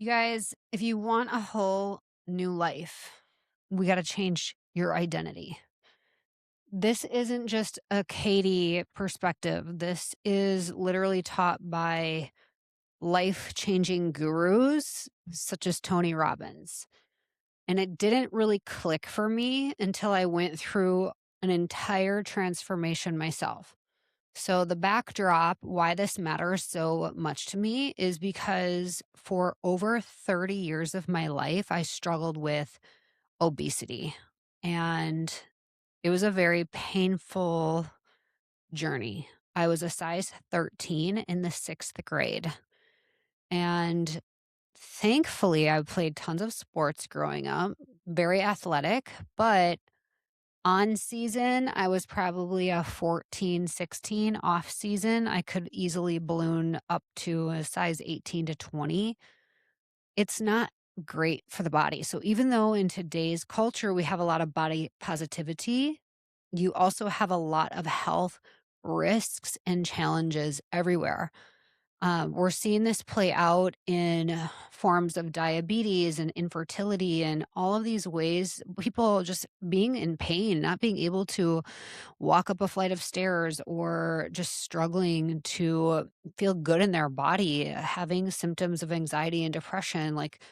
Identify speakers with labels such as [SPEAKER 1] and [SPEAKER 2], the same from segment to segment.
[SPEAKER 1] You guys, if you want a whole new life, we got to change your identity. This isn't just a Katie perspective. This is literally taught by life changing gurus such as Tony Robbins. And it didn't really click for me until I went through an entire transformation myself. So, the backdrop, why this matters so much to me is because for over 30 years of my life, I struggled with obesity. And it was a very painful journey. I was a size 13 in the sixth grade. And thankfully, I played tons of sports growing up, very athletic, but on season, I was probably a 14, 16. Off season, I could easily balloon up to a size 18 to 20. It's not great for the body. So even though in today's culture we have a lot of body positivity, you also have a lot of health risks and challenges everywhere. We're seeing this play out in forms of diabetes and infertility and all of these ways, people just being in pain, not being able to walk up a flight of stairs or just struggling to feel good in their body, having symptoms of anxiety and depression. Like,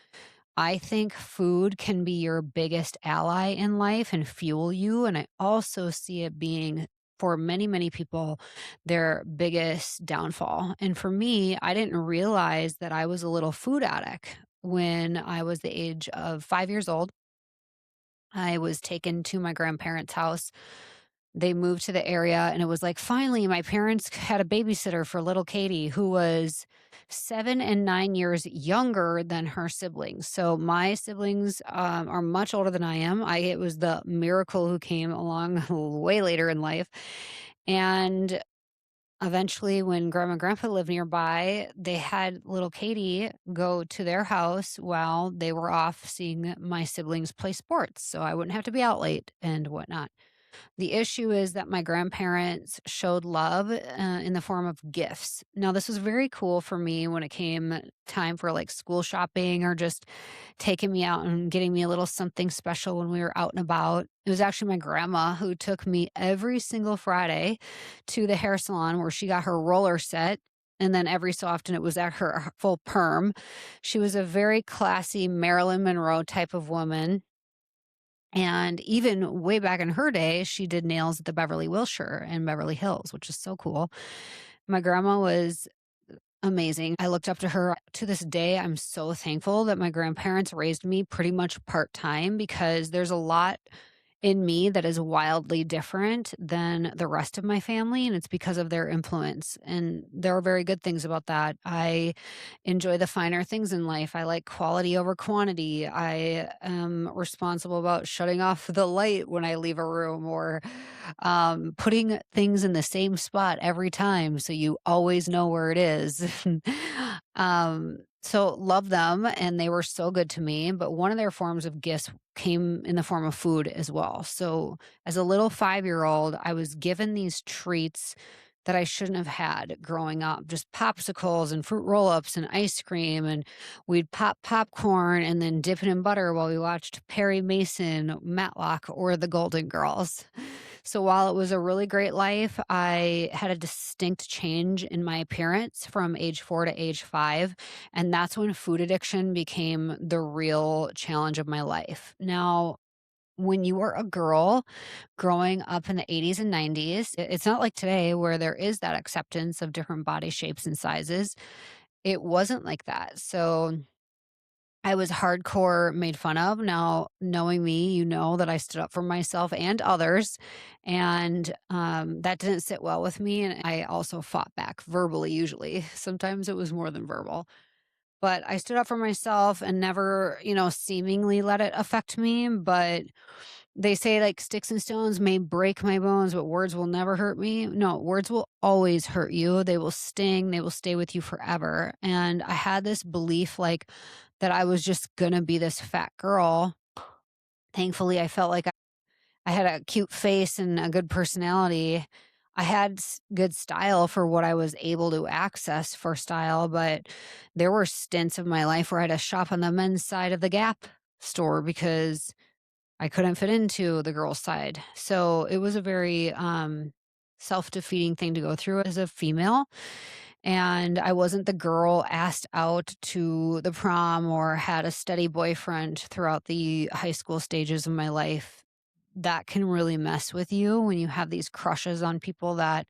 [SPEAKER 1] I think food can be your biggest ally in life and fuel you. And I also see it being, for many, many people, their biggest downfall. And for me, I didn't realize that I was a little food addict when I was the age of 5 years old. I was taken to my grandparents' house. They moved to the area, and it was like, finally, my parents had a babysitter for little Katie, who was 7 and 9 years younger than her siblings. So my siblings are much older than I am. It was the miracle who came along way later in life. And eventually, when grandma and grandpa lived nearby, they had little Katie go to their house while they were off seeing my siblings play sports. So I wouldn't have to be out late and whatnot. The issue is that my grandparents showed love in the form of gifts. Now, this was very cool for me when it came time for like school shopping or just taking me out and getting me a little something special when we were out and about. It was actually my grandma who took me every single Friday to the hair salon where she got her roller set. And then every so often it was at her full perm. She was a very classy Marilyn Monroe type of woman, and even way back in her day, she did nails at the Beverly Wilshire in Beverly Hills, which is so cool. My grandma was amazing. I looked up to her. To this day, I'm so thankful that my grandparents raised me pretty much part time because there's a lot in me that is wildly different than the rest of my family, and it's because of their influence. And there are very good things about that. I enjoy the finer things in life. I like quality over quantity. I am responsible about shutting off the light when I leave a room or putting things in the same spot every time so you always know where it is. So love them, and they were so good to me. But one of their forms of gifts came in the form of food as well. So as a little 5 year old, I was given these treats that I shouldn't have had growing up, just popsicles and fruit roll ups and ice cream. And we'd pop popcorn and then dip it in butter while we watched Perry Mason, Matlock, or The Golden Girls. So while it was a really great life, I had a distinct change in my appearance from age 4 to age 5. And that's when food addiction became the real challenge of my life. Now, when you were a girl growing up in the 80s and 90s, it's not like today where there is that acceptance of different body shapes and sizes. It wasn't like that. So I was hardcore made fun of. Now, knowing me, you know that I stood up for myself and others, and that didn't sit well with me. And I also fought back verbally, usually. Sometimes it was more than verbal. But I stood up for myself and never, seemingly let it affect me. But they say like sticks and stones may break my bones, but words will never hurt me. No, words will always hurt you. They will sting, they will stay with you forever. And I had this belief like that I was just gonna be this fat girl. Thankfully, I felt like I had a cute face and a good personality. I had good style for what I was able to access for style, but there were stints of my life where I had to shop on the men's side of the Gap store because I couldn't fit into the girls' side. So it was a very self defeating thing to go through as a female. And I wasn't the girl asked out to the prom or had a steady boyfriend throughout the high school stages of my life. That can really mess with you when you have these crushes on people that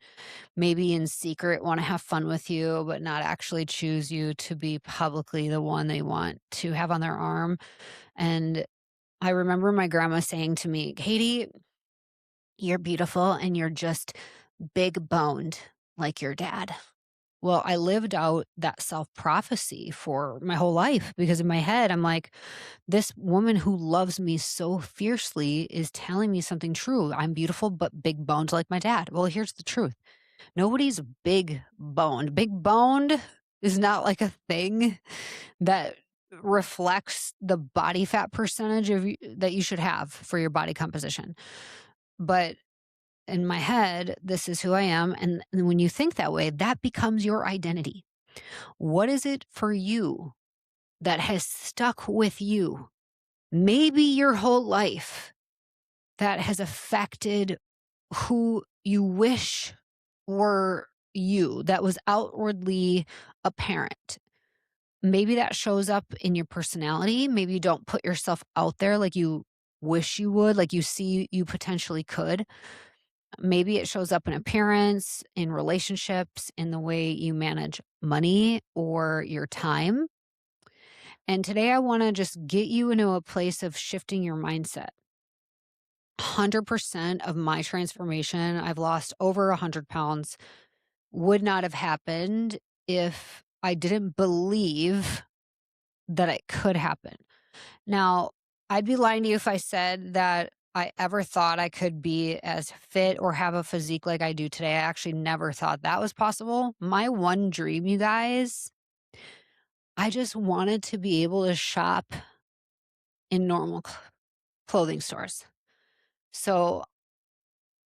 [SPEAKER 1] maybe in secret want to have fun with you, but not actually choose you to be publicly the one they want to have on their arm. And I remember my grandma saying to me, Katie, you're beautiful and you're just big boned like your dad. Well, I lived out that self prophecy for my whole life because in my head, I'm like, this woman who loves me so fiercely is telling me something true. I'm beautiful, but big boned like my dad. Well, here's the truth. Nobody's big boned. Big boned is not like a thing that reflects the body fat percentage that you should have for your body composition. But in my head, this is who I am. And when you think that way, that becomes your identity. What is it for you that has stuck with you, maybe your whole life, that has affected who you wish were you, that was outwardly apparent? Maybe that shows up in your personality. Maybe you don't put yourself out there like you wish you would, like you see you potentially could. Maybe it shows up in appearance, in relationships, in the way you manage money or your time. And today I want to just get you into a place of shifting your mindset. 100% of my transformation, I've lost over 100 pounds, would not have happened if I didn't believe that it could happen. Now, I'd be lying to you if I said that I ever thought I could be as fit or have a physique like I do today. I actually never thought that was possible. My one dream, you guys, I just wanted to be able to shop in normal clothing stores. So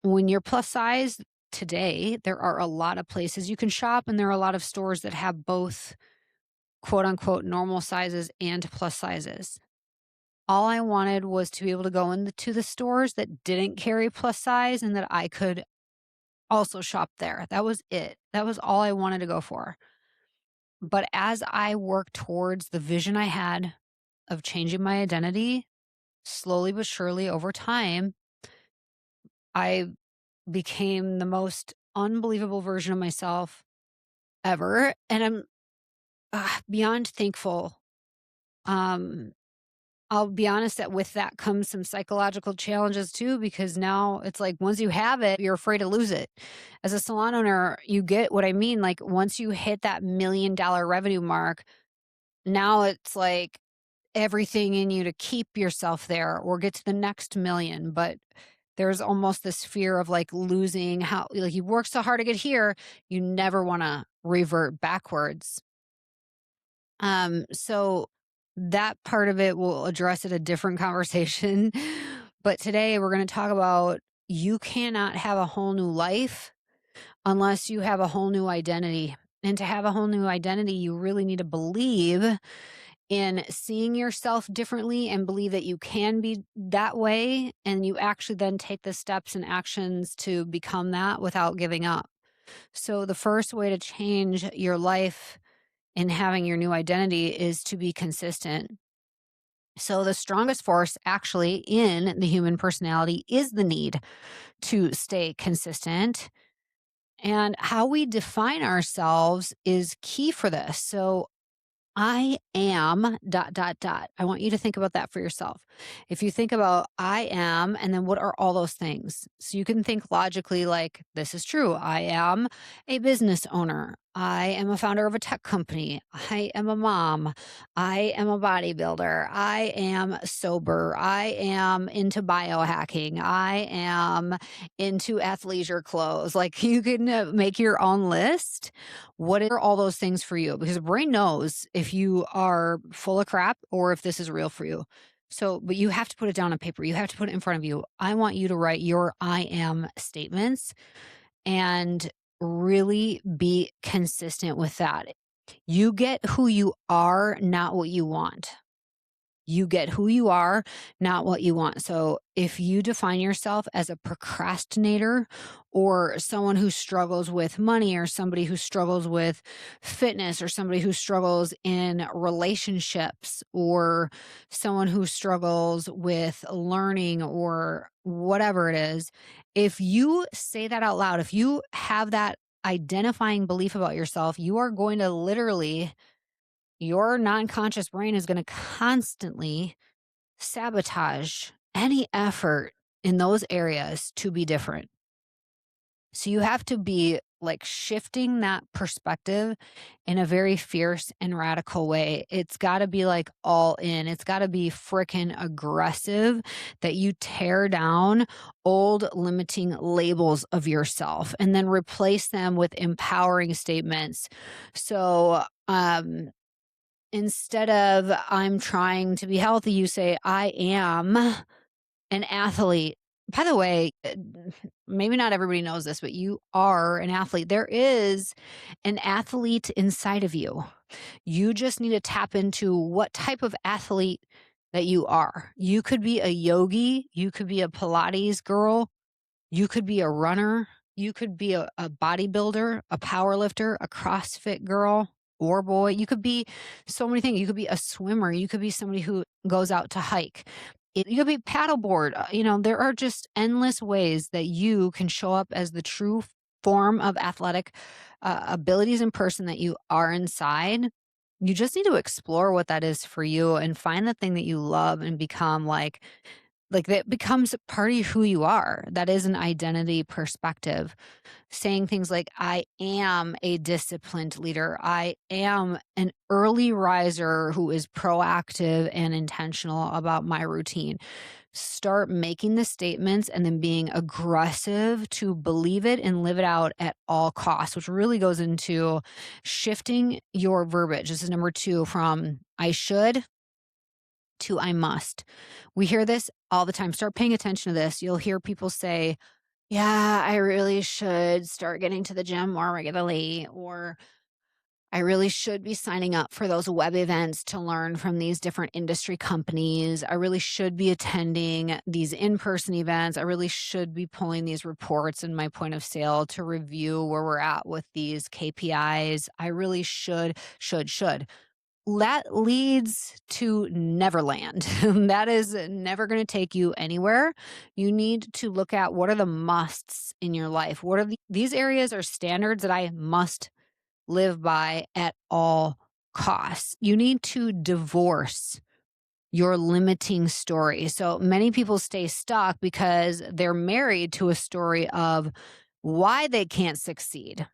[SPEAKER 1] when you're plus size today, there are a lot of places you can shop, and there are a lot of stores that have both quote unquote normal sizes and plus sizes. All I wanted was to be able to go into the stores that didn't carry plus size and that I could also shop there. That was it. That was all I wanted to go for. But as I worked towards the vision I had of changing my identity, slowly but surely over time, I became the most unbelievable version of myself ever. And I'm beyond thankful. Um, I'll be honest that with that comes some psychological challenges too, because now it's like once you have it, you're afraid to lose it. As a salon owner, you get what I mean. Like once you hit that $1 million revenue mark, now it's like everything in you to keep yourself there or get to the next million. But there's almost this fear of like losing how, like you work so hard to get here, you never want to revert backwards. So that part of it will address at a different conversation. But today we're going to talk about you cannot have a whole new life unless you have a whole new identity. And to have a whole new identity, you really need to believe in seeing yourself differently and believe that you can be that way. And you actually then take the steps and actions to become that without giving up. So the first way to change your life in having your new identity is to be consistent. So, the strongest force actually in the human personality is the need to stay consistent. And how we define ourselves is key for this. So, I am dot, dot, dot. I want you to think about that for yourself. If you think about I am, and then what are all those things? So you can think logically like, this is true. I am a business owner. I am a founder of a tech company. I am a mom. I am a bodybuilder. I am sober. I am into biohacking. I am into athleisure clothes. Like you can make your own list. What are all those things for you? Because the brain knows if you are full of crap or if this is real for you. So, but you have to put it down on paper. You have to put it in front of you. I want you to write your I am statements and really be consistent with that. You get who you are, not what you want. You get who you are, not what you want. So if you define yourself as a procrastinator or someone who struggles with money or somebody who struggles with fitness or somebody who struggles in relationships or someone who struggles with learning or whatever it is, if you say that out loud, if you have that identifying belief about yourself, you are going to literally your non-conscious brain is going to constantly sabotage any effort in those areas to be different. So you have to be like shifting that perspective in a very fierce and radical way. It's got to be like all in. It's got to be freaking aggressive that you tear down old limiting labels of yourself and then replace them with empowering statements. So, instead of I'm trying to be healthy, you say, I am an athlete. By the way, maybe not everybody knows this, but you are an athlete. There is an athlete inside of you. You just need to tap into what type of athlete that you are. You could be a yogi, you could be a Pilates girl, you could be a runner, you could be a bodybuilder, a power lifter, a CrossFit girl or boy. You could be so many things. You could be a swimmer. You could be somebody who goes out to hike. You could be paddleboard. There are just endless ways that you can show up as the true form of athletic abilities and person that you are inside. You just need to explore what that is for you and find the thing that you love and become like that becomes part of who you are. That is an identity perspective. Saying things like, I am a disciplined leader. I am an early riser who is proactive and intentional about my routine. Start making the statements and then being aggressive to believe it and live it out at all costs, which really goes into shifting your verbiage. This is number two, from I should to I must. We hear this all the time. Start paying attention to this. You'll hear people say, yeah, I really should start getting to the gym more regularly, or I really should be signing up for those web events to learn from these different industry companies. I really should be attending these in person events. I really should be pulling these reports in my point of sale to review where we're at with these KPIs. I really should. That leads to Neverland. That is never going to take you anywhere. You need to look at what are the musts in your life. What are these areas are standards that I must live by at all costs. You need to divorce your limiting story. So many people stay stuck because they're married to a story of why they can't succeed.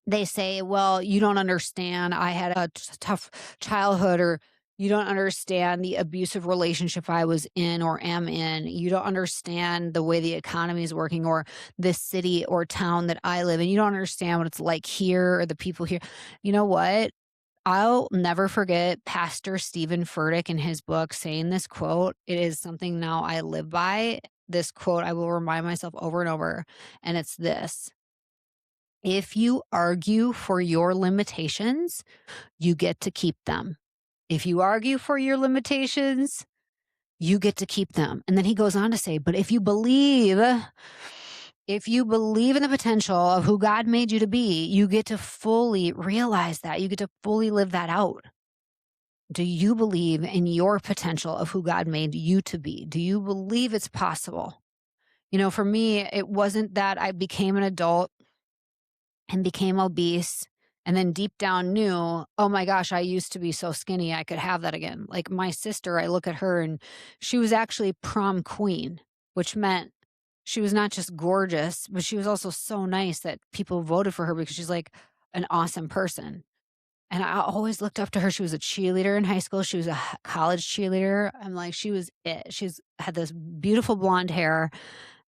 [SPEAKER 1] They say, well, you don't understand. I had a tough childhood, or you don't understand the abusive relationship I was in or am in. You don't understand the way the economy is working or this city or town that I live in. You don't understand what it's like here or the people here. You know what? I'll never forget Pastor Stephen Furtick in his book saying this quote. It is something now I live by. This quote I will remind myself over and over. And it's this: if you argue for your limitations, you get to keep them. If you argue for your limitations, you get to keep them. And then he goes on to say, but if you believe in the potential of who God made you to be, you get to fully realize that. You get to fully live that out. Do you believe in your potential of who God made you to be? Do you believe it's possible? For me, it wasn't that I became an adult and became obese and then deep down knew, oh my gosh, I used to be so skinny, I could have that again. Like my sister, I look at her and she was actually prom queen, which meant she was not just gorgeous, but she was also so nice that people voted for her because she's like an awesome person. And I always looked up to her. She was a cheerleader in high school. She was a college cheerleader. I'm like, she was it. She's had this beautiful blonde hair,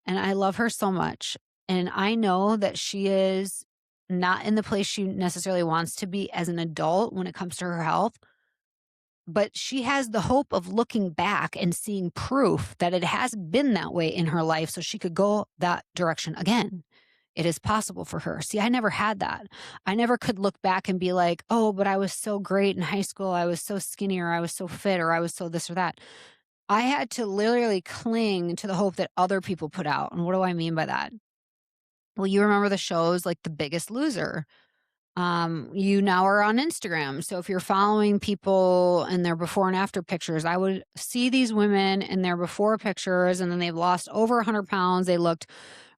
[SPEAKER 1] and I love her so much. And I know that she is not in the place she necessarily wants to be as an adult when it comes to her health, but she has the hope of looking back and seeing proof that it has been that way in her life so she could go that direction again. it is possible for her. See, I never had that. I never could look back and be like, oh, but I was so great in high school. I was so skinny, or I was so fit, or I was so this or that. I had to literally cling to the hope that other people put out. And what do I mean by that? Well, you remember the shows like The Biggest Loser. You now are on Instagram. So if you're following people and their before and after pictures, I would see these women in their before pictures and then they've lost over 100 pounds. They looked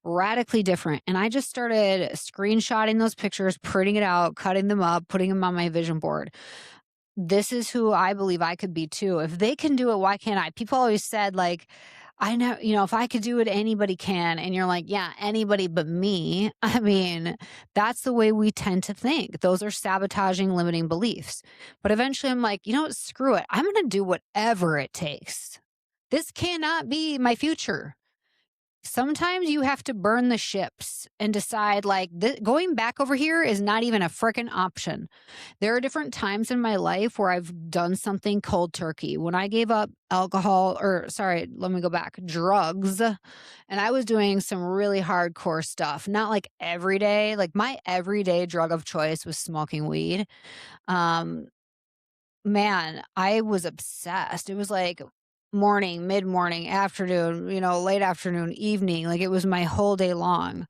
[SPEAKER 1] radically different. And I just started screenshotting those pictures, printing it out, cutting them up, putting them on my vision board. This is who I believe I could be too. If they can do it, why can't I? People always said, like, I know, if I could do it, anybody can. And you're like, yeah, anybody but me. I mean, that's the way we tend to think. Those are sabotaging, limiting beliefs. But eventually I'm like, you know what? Screw it. I'm going to do whatever it takes. This cannot be my future. Sometimes you have to burn the ships and decide, like, going back over here is not even a freaking option. There are different times in my life where I've done something cold turkey. When I gave up drugs, and I was doing some really hardcore stuff, not like every day. Like, my everyday drug of choice was smoking weed. Um, Man, I was obsessed. It was like morning, mid-morning, afternoon, late afternoon, evening, like it was my whole day long.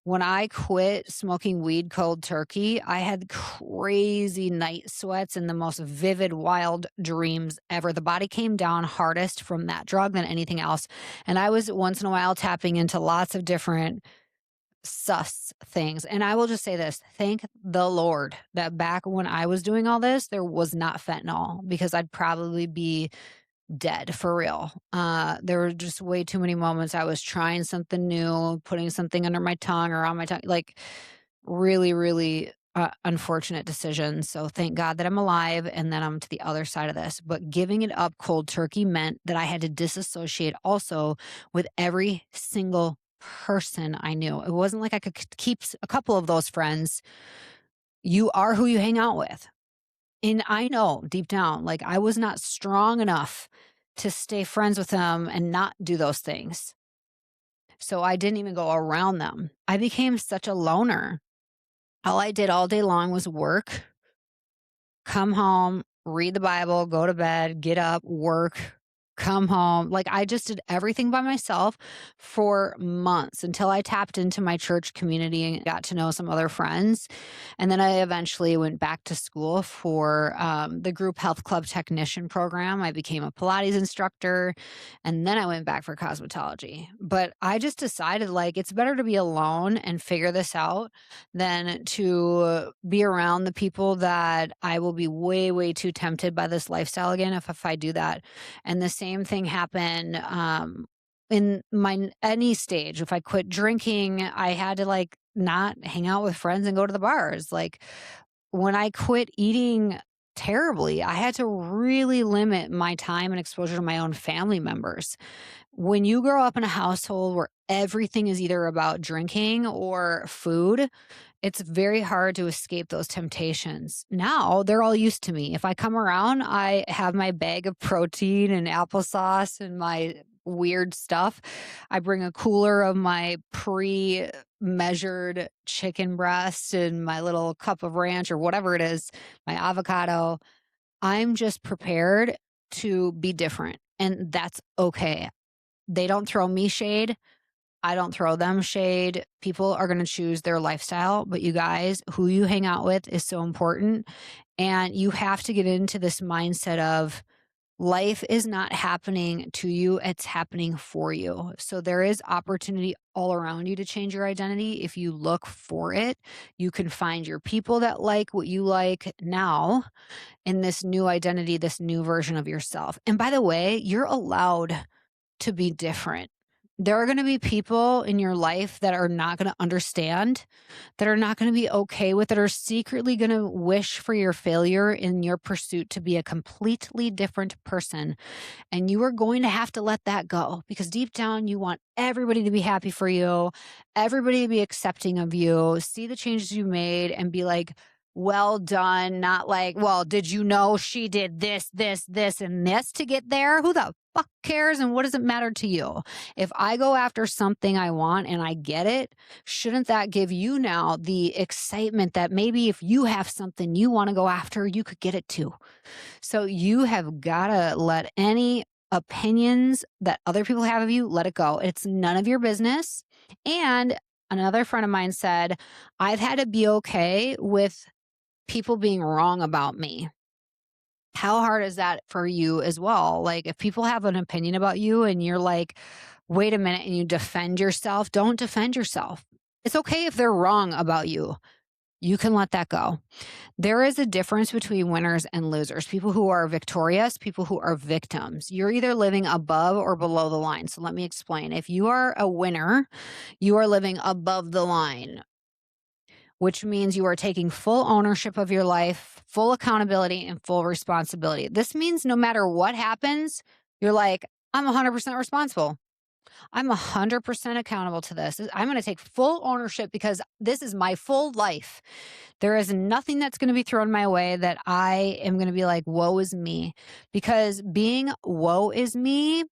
[SPEAKER 1] When I quit smoking weed cold turkey, I had crazy night sweats and the most vivid, wild dreams ever. The body came down hardest from that drug than anything else. And I was once in a while tapping into lots of different sus things. And I will just say this, thank the Lord that back when I was doing all this, there was not fentanyl, because I'd probably be dead for real. There were just way too many moments I was trying something new, putting something under my tongue or on my tongue, like really, really unfortunate decisions. So thank God that I'm alive and that I'm to the other side of this. But giving it up cold turkey meant that I had to disassociate also with every single person I knew. It wasn't like I could keep a couple of those friends. You are who you hang out with. And I know deep down, like, I was not strong enough to stay friends with them and not do those things. So I didn't even go around them. I became such a loner. All I did all day long was work, come home, read the Bible, go to bed, get up, work, come home. Like, I just did everything by myself for months until I tapped into my church community and got to know some other friends. And then I eventually went back to school for the group health club technician program. I became a Pilates instructor, and then I went back for cosmetology. But I just decided, like, it's better to be alone and figure this out than to be around the people that I will be way, way too tempted by this lifestyle again if I do that. And the same thing happened in my any stage. If I quit drinking, I had to, like, not hang out with friends and go to the bars. Like, when I quit eating terribly, I had to really limit my time and exposure to my own family members. When you grow up in a household where everything is either about drinking or food, it's very hard to escape those temptations. Now they're all used to me. If I come around, I have my bag of protein and applesauce and my weird stuff. I bring a cooler of my pre-measured chicken breast and my little cup of ranch or whatever it is, my avocado. I'm just prepared to be different, and that's okay. They don't throw me shade. I don't throw them shade. People are going to choose their lifestyle, but you guys, who you hang out with is so important. And you have to get into this mindset of life is not happening to you, it's happening for you. So there is opportunity all around you to change your identity. If you look for it, you can find your people that like what you like now in this new identity, this new version of yourself. And by the way, you're allowed to be different. There are going to be people in your life that are not going to understand, that are not going to be okay with it, are secretly going to wish for your failure in your pursuit to be a completely different person. And you are going to have to let that go, because deep down, you want everybody to be happy for you, everybody to be accepting of you, see the changes you made and be like, well done. Not like, well, did you know she did this, and this to get there? Who the fuck cares and what does it matter to you? If I go after something I want and I get it, shouldn't that give you now the excitement that maybe if you have something you want to go after, you could get it too? So you have got to let any opinions that other people have of you, let it go. It's none of your business. And another friend of mine said, I've had to be okay with people being wrong about me. How hard is that for you as well? Like, if people have an opinion about you and you're like, wait a minute, and you defend yourself, don't defend yourself. It's okay if they're wrong about you. You can let that go. There is a difference between winners and losers, people who are victorious, people who are victims. You're either living above or below the line. So let me explain. If you are a winner, you are living above the line, which means you are taking full ownership of your life, full accountability, and full responsibility. This means no matter what happens, you're like, I'm 100% responsible. I'm 100% accountable to this. I'm going to take full ownership because this is my full life. There is nothing that's going to be thrown my way that I am going to be like, woe is me. Because being woe is me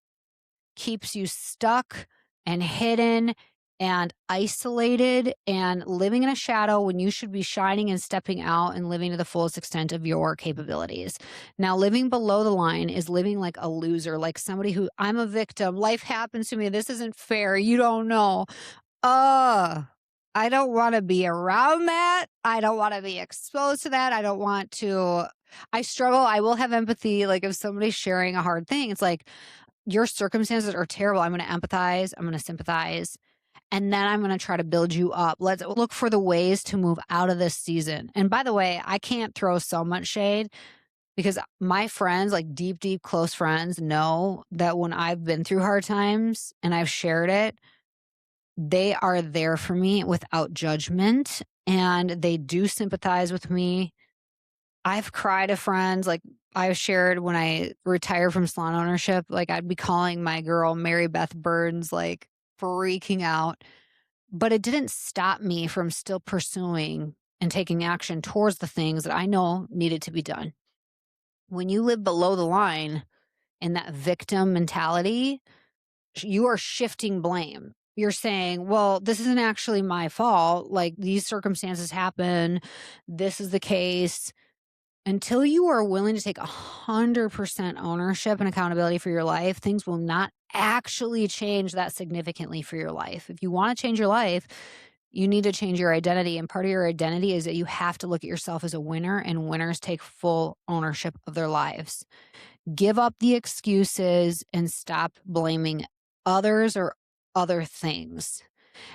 [SPEAKER 1] keeps you stuck and hidden and isolated and living in a shadow when you should be shining and stepping out and living to the fullest extent of your capabilities. Now, living below the line is living like a loser, like somebody who, I'm a victim. Life happens to me. This isn't fair. You don't know. I don't want to be around that. I don't want to be exposed to that. I don't want to. I struggle. I will have empathy. Like if somebody's sharing a hard thing, it's like, your circumstances are terrible. I'm going to empathize. I'm going to sympathize. And then I'm going to try to build you up. Let's look for the ways to move out of this season. And by the way, I can't throw so much shade because my friends, like deep, deep close friends, know that when I've been through hard times and I've shared it, they are there for me without judgment. And they do sympathize with me. I've cried to friends. Like I've shared when I retired from salon ownership, like I'd be calling my girl, Mary Beth Burns, like freaking out. But it didn't stop me from still pursuing and taking action towards the things that I know needed to be done. When you live below the line in that victim mentality, you are shifting blame. You're saying, well, this isn't actually my fault. Like these circumstances happen. This is the case. Until you are willing to take 100% ownership and accountability for your life, things will not actually change that significantly for your life. If you want to change your life, you need to change your identity. And part of your identity is that you have to look at yourself as a winner, and winners take full ownership of their lives. Give up the excuses and stop blaming others or other things.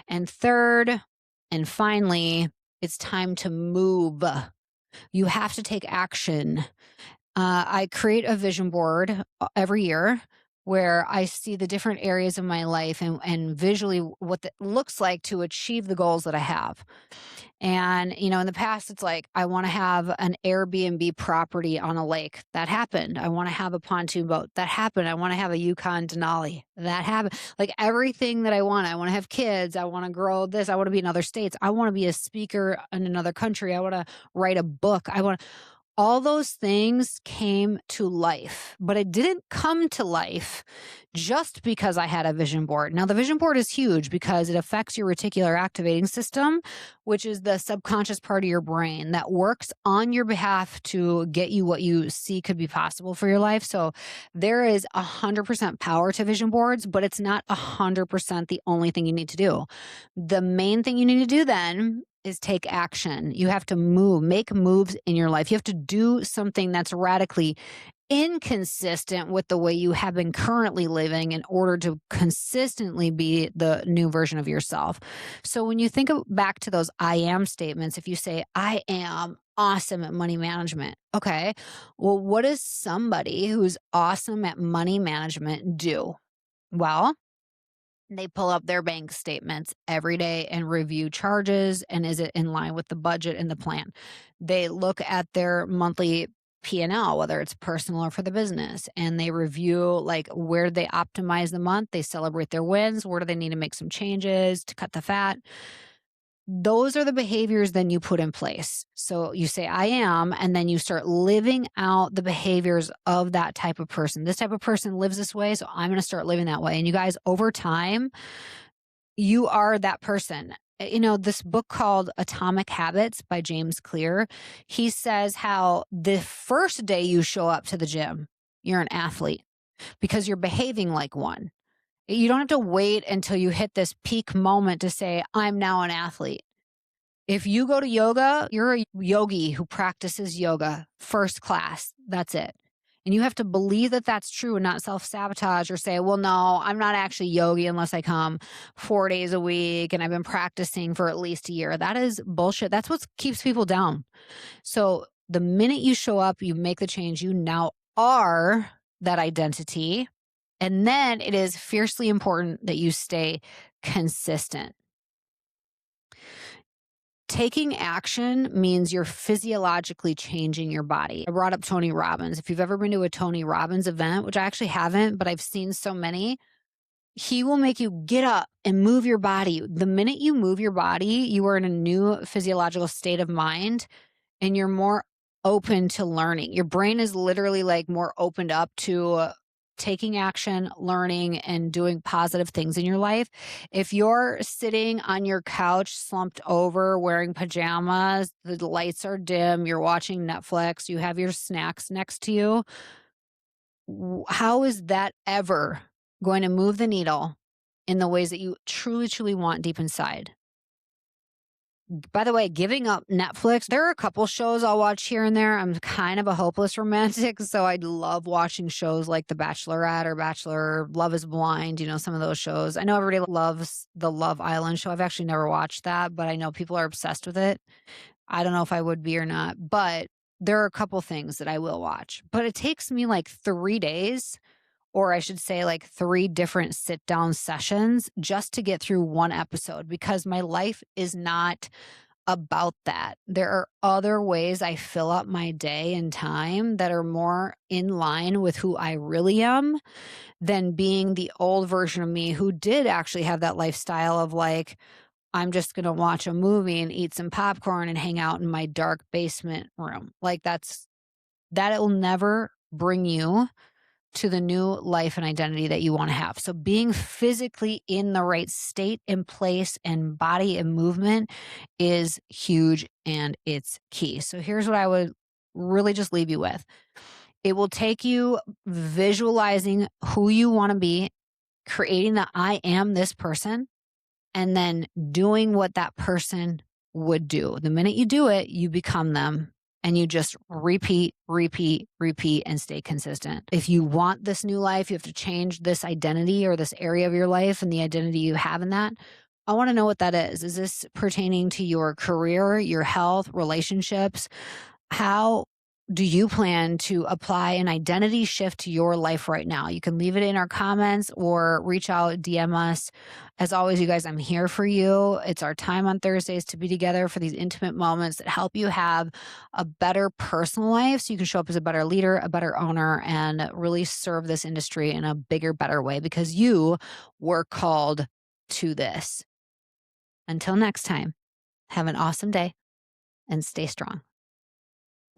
[SPEAKER 1] And third, and finally, it's time to move. You have to take action. I create a vision board every year where I see the different areas of my life and visually what it looks like to achieve the goals that I have. And, in the past, it's like, I want to have an Airbnb property on a lake. That happened. I want to have a pontoon boat. That happened. I want to have a Yukon Denali. That happened. Like everything that I want to have kids. I want to grow this. I want to be in other states. I want to be a speaker in another country. I want to write a book. All those things came to life, but it didn't come to life just because I had a vision board. Now, the vision board is huge because it affects your reticular activating system, which is the subconscious part of your brain that works on your behalf to get you what you see could be possible for your life. So there is 100% power to vision boards, but it's not 100% the only thing you need to do. The main thing you need to do then is take action. You have to make moves in your life. You have to do something that's radically inconsistent with the way you have been currently living in order to consistently be the new version of yourself. So when you think back to those I am statements, if you say, I am awesome at money management. Okay, well, what does somebody who's awesome at money management do? Well, they pull up their bank statements every day and review charges and is it in line with the budget and the plan. They look at their monthly P&L, whether it's personal or for the business, and they review like where they optimize the month. They celebrate their wins. Where do they need to make some changes to cut the fat? Those are the behaviors then you put in place. So you say, I am, and then you start living out the behaviors of that type of person. This type of person lives this way, so I'm going to start living that way. And you guys, over time, you are that person. This book called Atomic Habits by James Clear, he says how the first day you show up to the gym, you're an athlete because you're behaving like one. You don't have to wait until you hit this peak moment to say, I'm now an athlete. If you go to yoga, you're a yogi who practices yoga first class. That's it. And you have to believe that that's true and not self-sabotage or say, well, no, I'm not actually yogi unless I come 4 days a week and I've been practicing for at least a year. That is bullshit. That's what keeps people down. So the minute you show up, you make the change, you now are that identity. And then it is fiercely important that you stay consistent. Taking action means you're physiologically changing your body. I brought up Tony Robbins. If you've ever been to a Tony Robbins event, which I actually haven't, but I've seen so many, he will make you get up and move your body. The minute you move your body, you are in a new physiological state of mind and you're more open to learning. Your brain is literally like more opened up to taking action, learning, and doing positive things in your life. If you're sitting on your couch, slumped over, wearing pajamas, the lights are dim, you're watching Netflix, you have your snacks next to you, how is that ever going to move the needle in the ways that you truly, truly want deep inside? By the way, giving up Netflix, there are a couple shows I'll watch here and there. I'm kind of a hopeless romantic, so I love watching shows like The Bachelorette or Bachelor, Love is Blind, some of those shows. I know everybody loves the Love Island show. I've actually never watched that, but I know people are obsessed with it. I don't know if I would be or not, but there are a couple things that I will watch. But it takes me like 3 days, or I should say like 3 different sit-down sessions just to get through one episode because my life is not about that. There are other ways I fill up my day and time that are more in line with who I really am than being the old version of me who did actually have that lifestyle of like, I'm just going to watch a movie and eat some popcorn and hang out in my dark basement room. Like that it will never bring you to the new life and identity that you want to have. So being physically in the right state and place and body and movement is huge and it's key. So here's what I would really just leave you with. It will take you visualizing who you want to be, creating the I am this person, and then doing what that person would do. The minute you do it, you become them. And you just repeat, and stay consistent. If you want this new life, you have to change this identity or this area of your life and the identity you have in that. I want to know what that is. Is this pertaining to your career, your health, relationships? How do you plan to apply an identity shift to your life right now? You can leave it in our comments or reach out, DM us. As always, you guys, I'm here for you. It's our time on Thursdays to be together for these intimate moments that help you have a better personal life so you can show up as a better leader, a better owner, and really serve this industry in a bigger, better way because you were called to this. Until next time, have an awesome day and stay strong.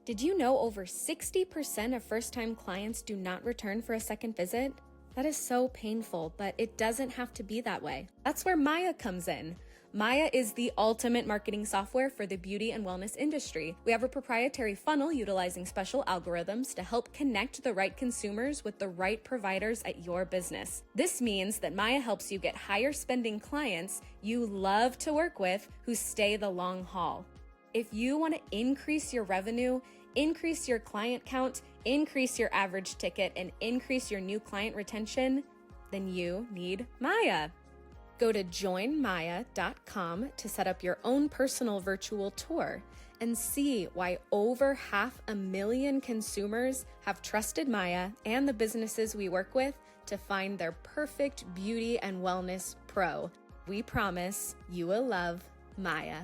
[SPEAKER 2] Did you know over 60% of first-time clients do not return for a second visit? That is so painful, but it doesn't have to be that way. That's where Maya comes in. Maya is the ultimate marketing software for the beauty and wellness industry. We have a proprietary funnel utilizing special algorithms to help connect the right consumers with the right providers at your business. This means that Maya helps you get higher spending clients you love to work with who stay the long haul. If you want to increase your revenue, increase your client count, increase your average ticket, and increase your new client retention, then you need Maya. Go to joinmaya.com to set up your own personal virtual tour and see why over 500,000 consumers have trusted Maya and the businesses we work with to find their perfect beauty and wellness pro. We promise you will love Maya.